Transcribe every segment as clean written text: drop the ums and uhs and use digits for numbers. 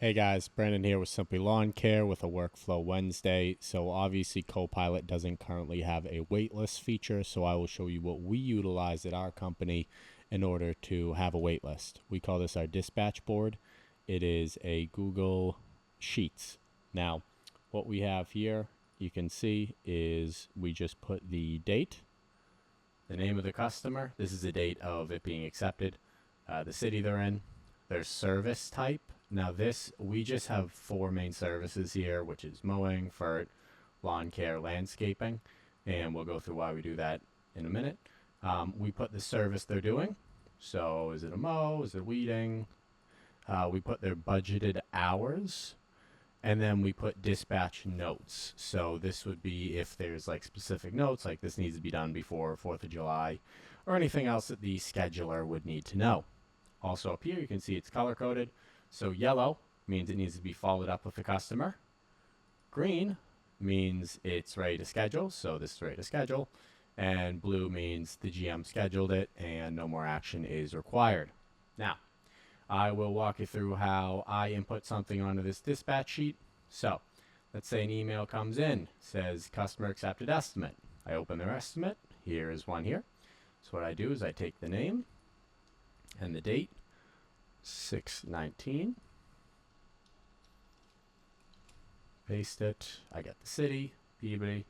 Hey guys, Brandon here with Simply Lawn Care with a Workflow Wednesday. So obviously CoPilot doesn't currently have a waitlist feature, so I will show you what we utilize at our company in order to have a waitlist. We call this our dispatch board. It is a Google Sheets. Now, what we have here, you can see, is we just put the date, the name of the customer. This is the date of it being accepted, the city they're in, their service type. Now this, we just have 4 main services here, which is mowing, fert, lawn care, landscaping, and we'll go through why we do that in a minute. We put the service they're doing. So is it a mow? Is it weeding? We put their budgeted hours, and then we put dispatch notes. So this would be if there's like specific notes, like this needs to be done before 4th of July, or anything else that the scheduler would need to know. Also up here, you can see it's color coded. So yellow means it needs to be followed up with the customer. Green means it's ready to schedule, so this is ready to schedule. And blue means the GM scheduled it and no more action is required. Now, I will walk you through how I input something onto this dispatch sheet. So, let's say an email comes in, says customer accepted estimate. I open their estimate. Here is one here. So what I do is I take the name and the date, 6/19, paste it. I get the city, Peabody,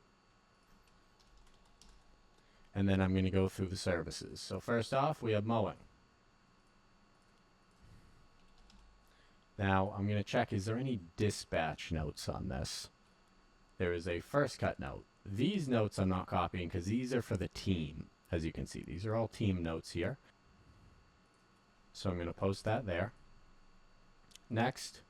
and then I'm going to go through the services. So first off, we have mowing. Now I'm going to check, is there any dispatch notes on this? There is a first cut note. These notes I'm not copying because these are for the team. As you can see, these are all team notes here. So I'm going to post that there. Next,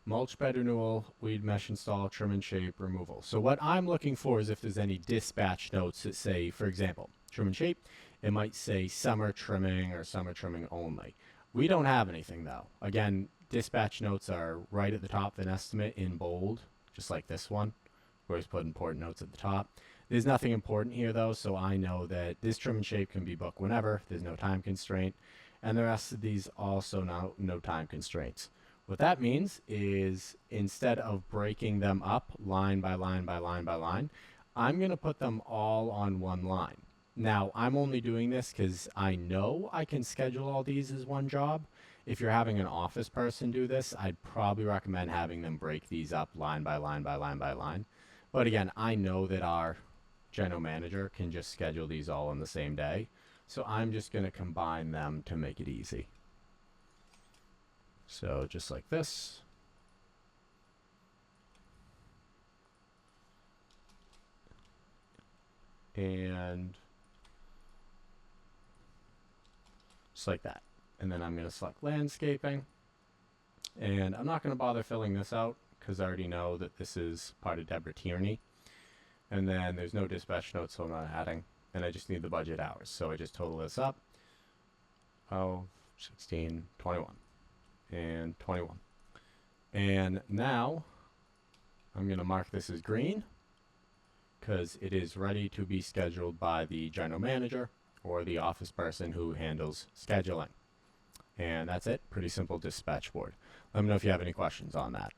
mulch bed renewal, weed mesh install, trim and shape, removal. So what I'm looking for is if there's any dispatch notes that say, for example, trim and shape, it might say summer trimming or summer trimming only. We don't have anything though. Again, dispatch notes are right at the top of an estimate in bold, just like this one. We always put important notes at the top. There's nothing important here though, so I know that this trim and shape can be booked whenever. There's no time constraint. And the rest of these also no time constraints. What that means is instead of breaking them up line by line by line by line, I'm going to put them all on one line. Now, I'm only doing this because I know I can schedule all these as one job. If you're having an office person do this, I'd probably recommend having them break these up line by line by line by line. But again, I know that our general manager can just schedule these all on the same day. So I'm just going to combine them to make it easy. So just like this. And just like that. And then I'm going to select landscaping. And I'm not going to bother filling this out because I already know that this is part of Deborah Tierney. And then there's no dispatch notes, so I'm not adding. And I just need the budget hours. So I just total this up. 16, 21, and 21. And now I'm going to mark this as green because it is ready to be scheduled by the general manager or the office person who handles scheduling. And that's it. Pretty simple dispatch board. Let me know if you have any questions on that.